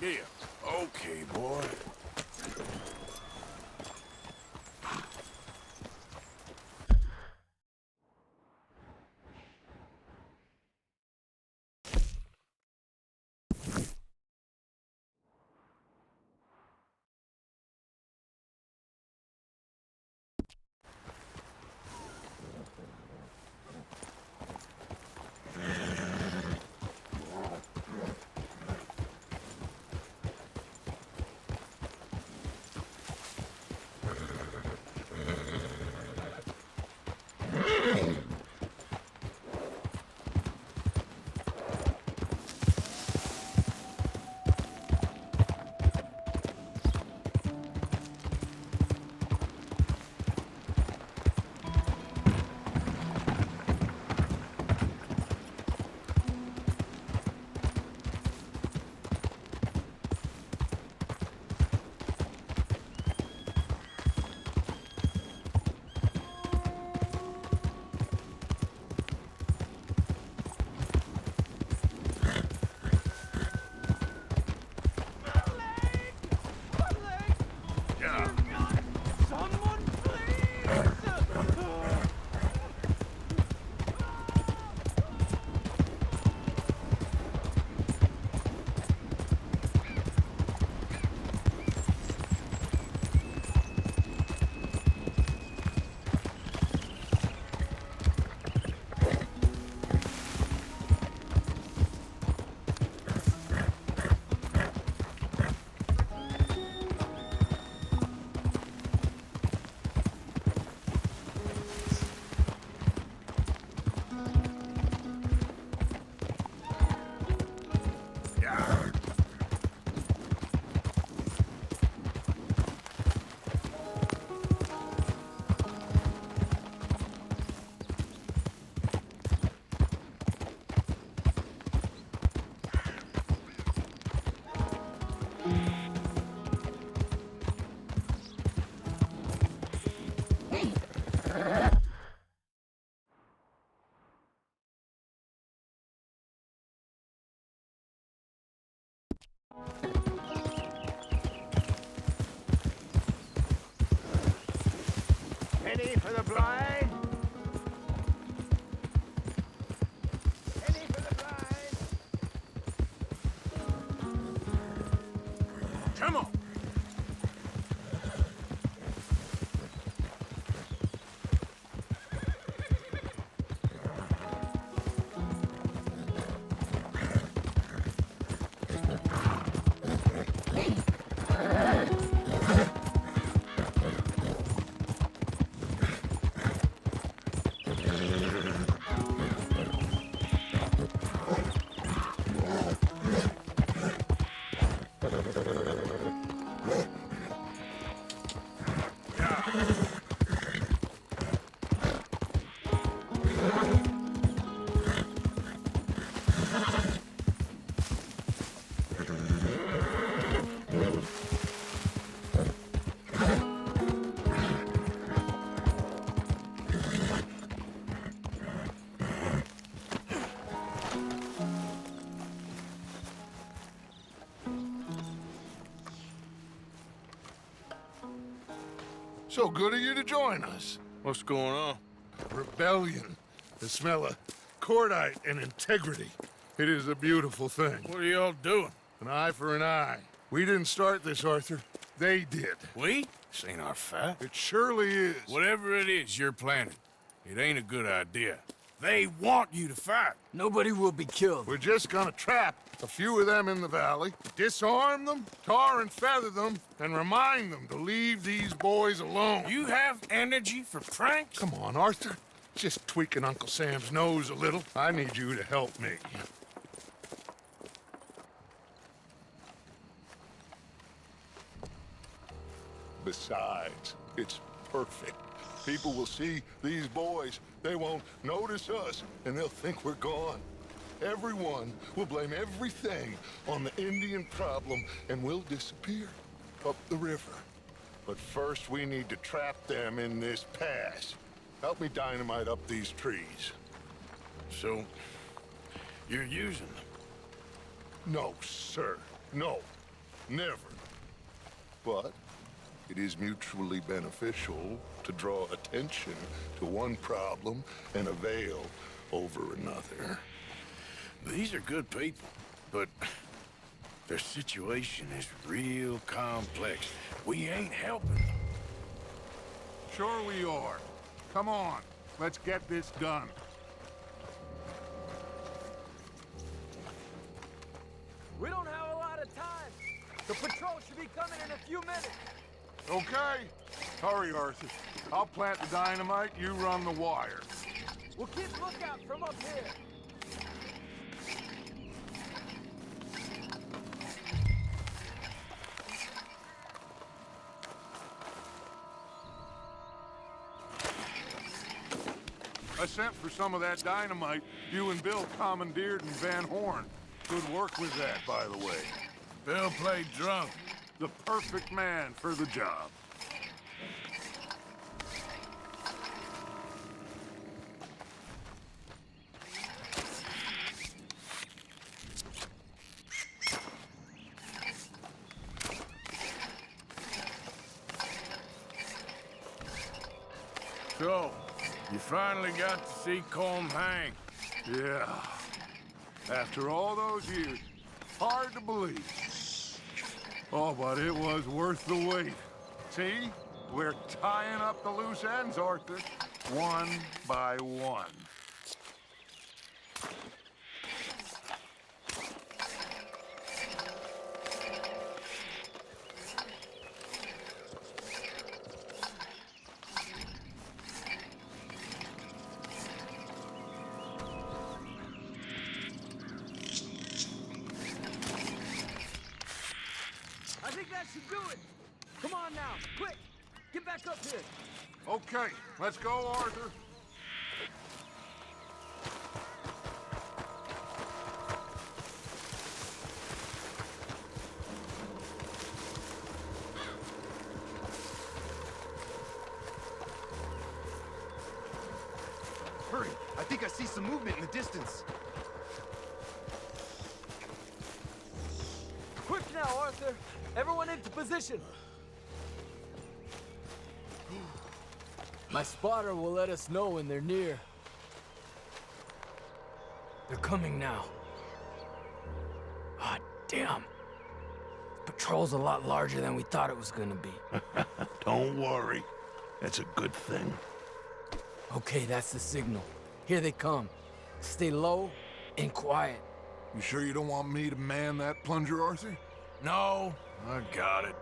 Here. Okay, boy. Penny for the blind. Penny for the blind. Come on. So good of you to join us. What's going on? Rebellion. The smell of cordite and integrity. It is a beautiful thing. What are y'all doing? An eye for an eye. We didn't start this, Arthur. They did. We? This ain't our fight. It surely is. Whatever it is you're planning, it ain't a good idea. They want you to fight. Nobody will be killed. We're just gonna trap a few of them in the valley, disarm them, tar and feather them, and remind them to leave these boys alone. You have energy for pranks? Come on, Arthur. Just tweaking Uncle Sam's nose a little. I need you to help me. Besides, it's perfect. People will see these boys. They won't notice us, and they'll think we're gone. Everyone will blame everything on the Indian problem, and we'll disappear up the river. But first, we need to trap them in this pass. Help me dynamite up these trees. So, you're using them? No, sir. No. Never. But it is mutually beneficial to draw attention to one problem and avail over another. These are good people, but their situation is real complex. We ain't helping them. Sure we are. Come on, let's get this done. We don't have a lot of time. The patrol should be coming in a few minutes. Okay. Hurry, Arthur. I'll plant the dynamite, you run the wire. We'll keep lookout from up here. I sent for some of that dynamite you and Bill commandeered in Van Horn. Good work with that, by the way. Bill played drunk. The perfect man for the job. So, you finally got to see Colm hang. Yeah. After all those years, hard to believe. Oh, but it was worth the wait. See? We're tying up the loose ends, Arthur. One by one. I think that should do it. Come on now, quick. Get back up here. Okay, let's go, Arthur. Hurry! I think I see some movement in the distance. Quick now, Arthur. Everyone into position. My spotter will let us know when they're near. They're coming now. Ah, damn. Patrol's a lot larger than we thought it was gonna be. Don't worry. That's a good thing. Okay, that's the signal. Here they come. Stay low and quiet. You sure you don't want me to man that plunger, Arthur? No, I got it.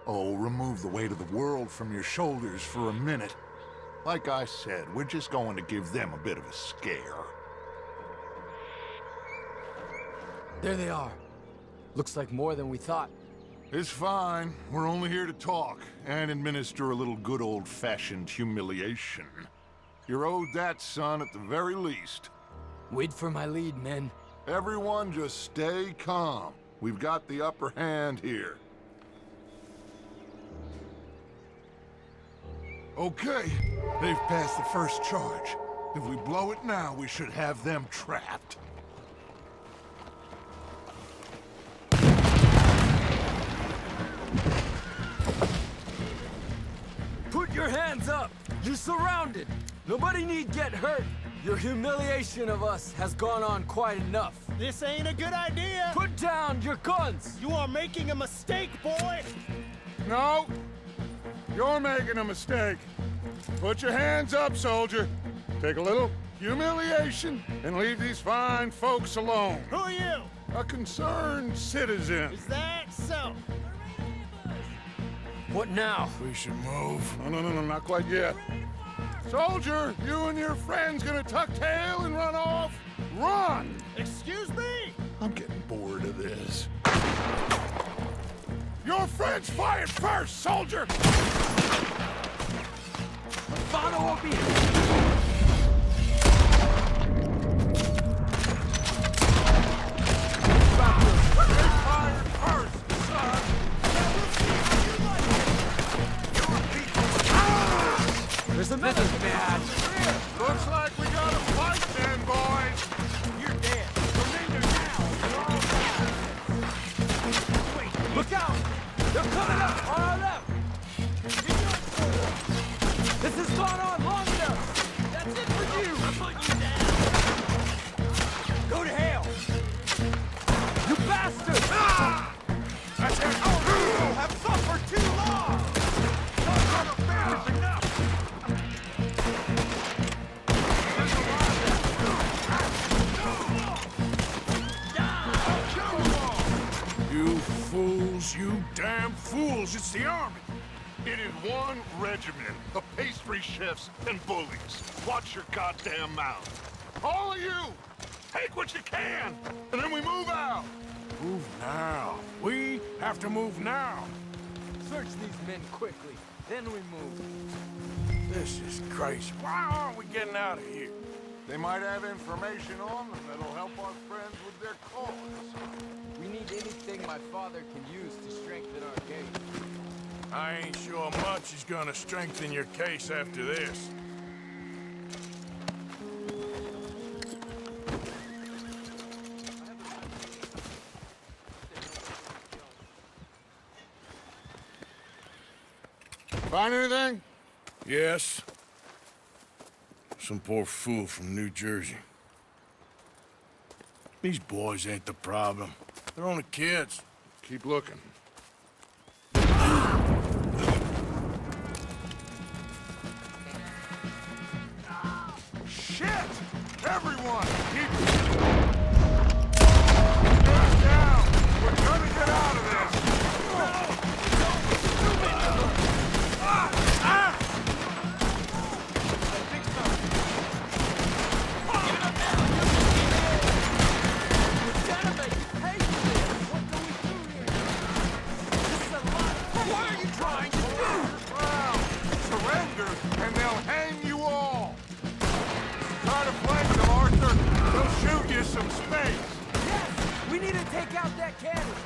Oh, remove the weight of the world from your shoulders for a minute. Like I said, we're just going to give them a bit of a scare. There they are. Looks like more than we thought. It's fine. We're only here to talk and administer a little good old-fashioned humiliation. You're owed that, son, at the very least. Wait for my lead, men. Everyone just stay calm. We've got the upper hand here. Okay, they've passed the first charge. If we blow it now, we should have them trapped. Put your hands up! You're surrounded! Nobody need get hurt! Your humiliation of us has gone on quite enough. This ain't a good idea! Put down your guns! You are making a mistake, boy! No! You're making a mistake. Put your hands up, soldier. Take a little humiliation and leave these fine folks alone. Who are you? A concerned citizen. Is that so? What now? We should move. No, not quite yet. Soldier, you and your friends gonna tuck tail and run off? Run! Excuse me? I'm getting bored of this. Your friends fired first, soldier! Fano will be... Fired first, son! There's a message, bad. Looks like we got a fight then, boys. You're dead. Surrender now. Wait, look out! They're coming up on our left! This has gone on long enough! That's it for you! I'm putting you down! Go to hell! You bastard! Ah! That's it! Oh, you have suffered too long! Son of a bitch, enough! You fools, you damn fools, it's the army. It is one regiment of pastry chefs and bullies. Watch your goddamn mouth. All of you, take what you can, and then we move out. Move now. We have to move now. Search these men quickly, then we move. This is crazy. Why aren't we getting out of here? They might have information on them that'll help our friends with their cause. We need anything my father can use to strengthen our case. I ain't sure much is gonna strengthen your case after this. Find anything? Yes. Some poor fool from New Jersey. These boys ain't the problem. They're only kids. Keep looking. Shit! Everyone, keep down! We're gonna get out of this! What are you trying to do? Well, surrender, and they'll hang you all! Try to flank them, Arthur. They'll shoot you some space. Yes! We need to take out that cannon!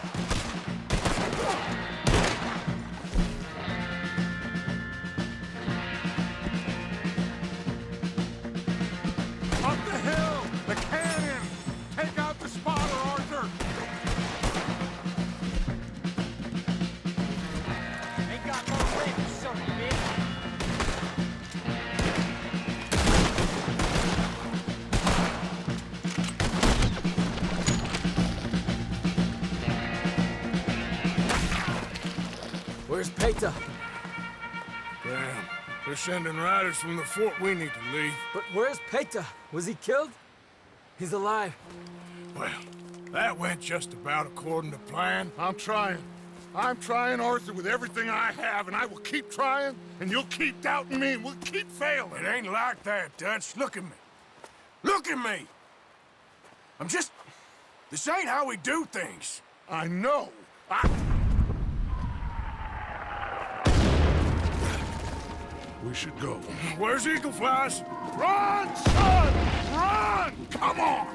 Up the hill! The cannon! Take out the spotter, Arthur! Ain't got no left, you son of a bitch. Where's Peta? Damn. They're sending riders from the fort. We need to leave. But where's Peta? Was he killed? He's alive. Well, that went just about according to plan. I'm trying, Arthur, with everything I have, and I will keep trying, and you'll keep doubting me, and we'll keep failing. It ain't like that, Dutch. Look at me. Look at me! I'm just... This ain't how we do things. I know. We should go. Where's Eagle Flies? Run, son! Run! Come on!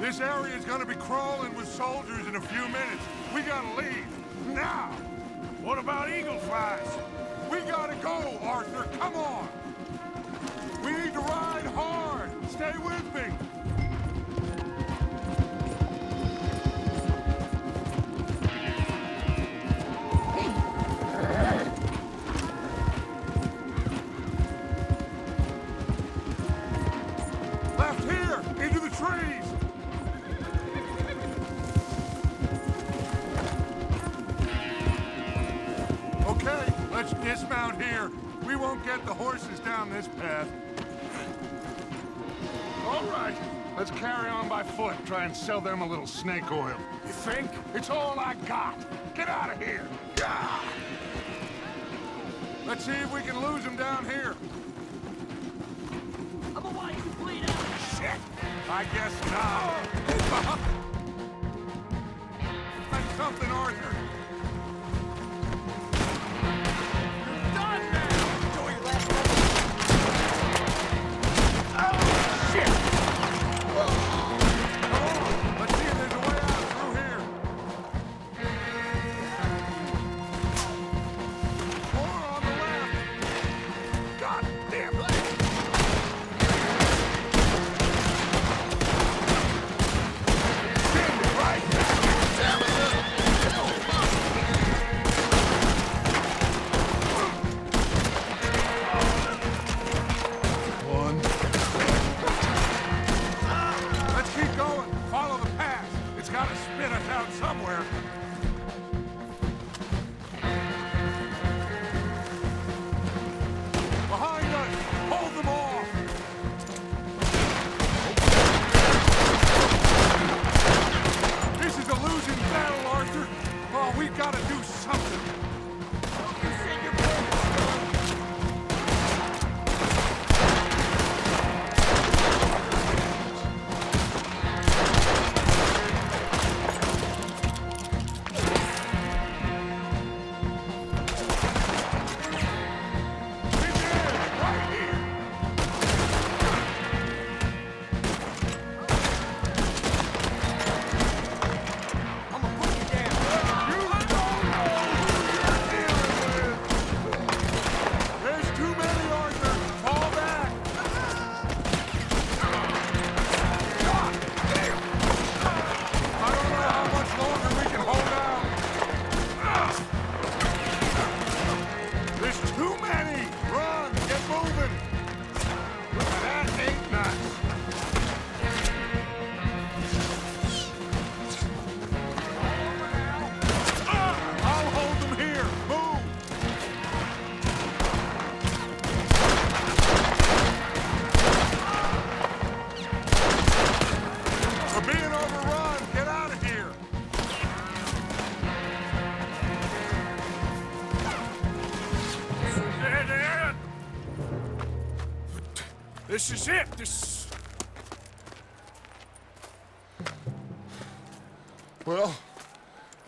This area is gonna be crawling with soldiers in a few minutes. We gotta leave. Now! What about Eagle Flies? We gotta go, Arthur. Come on! We need to ride hard. Stay with me. Left here, into the trees. Okay, let's dismount here. We won't get the horses down this path. All right, let's carry on by foot. Try and sell them a little snake oil. You think? It's all I got. Get out of here. Yeah. Let's see if we can lose them down here. Otherwise, you bleed out. Shit. I guess not. Find something, Arthur. You're done now. Enjoy your last moment. Let's see if there's a way out through here. More on the left. God damn it. Stand right back. This is it. This... Well,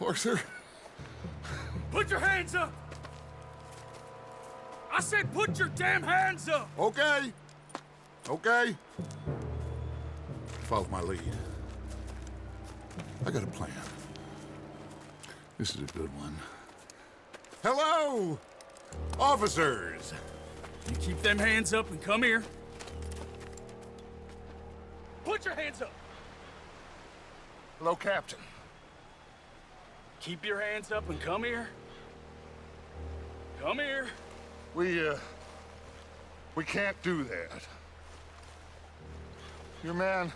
Arthur, Put your hands up! I said put your damn hands up! Okay. Okay. Follow my lead. I got a plan. This is a good one. Hello, officers. You keep them hands up and come here. Put your hands up! hello, Captain. Keep your hands up and come here. Come here. We can't do that. Your man...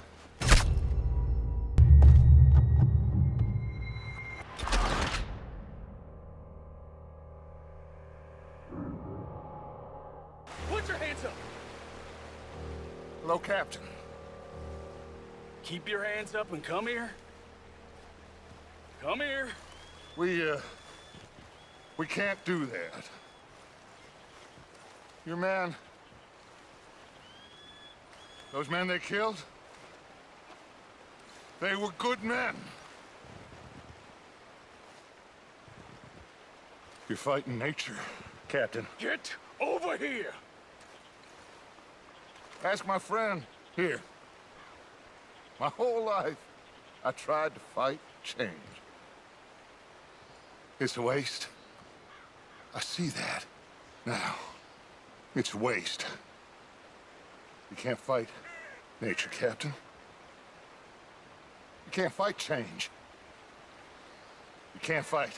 Put your hands up! Hello, Captain. Keep your hands up and come here. Come here. We can't do that. Your man... Those men they killed? They were good men. You're fighting nature, Captain. Get over here! Ask my friend here. My whole life, I tried to fight change. It's a waste. I see that now. It's waste. You can't fight nature, Captain. You can't fight change. You can't fight.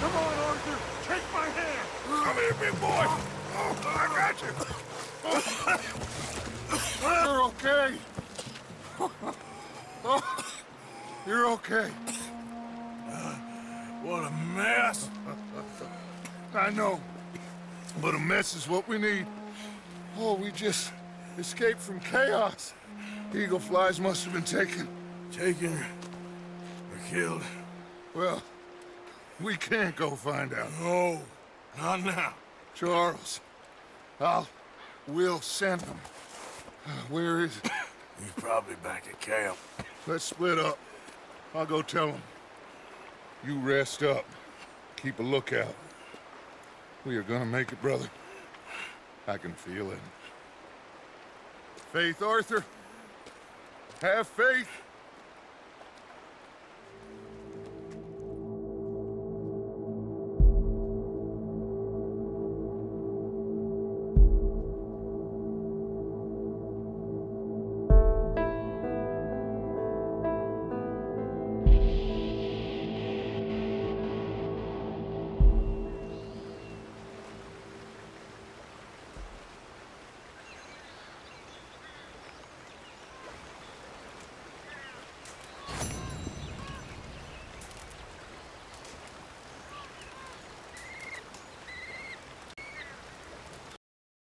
Come on, Arthur. Take my hand. Come here, big boy. I got you. You're okay. You're okay. What a mess. I know. But a mess is what we need. Oh, we just escaped from chaos. Eagle flies must have been taken. Taken or killed? Well, we can't go find out. No, not now. Charles, we'll send him. Where is he? He's probably back at camp. Let's split up. I'll go tell him. You rest up. Keep a lookout. We are gonna make it, brother. I can feel it. Faith, Arthur. Have faith.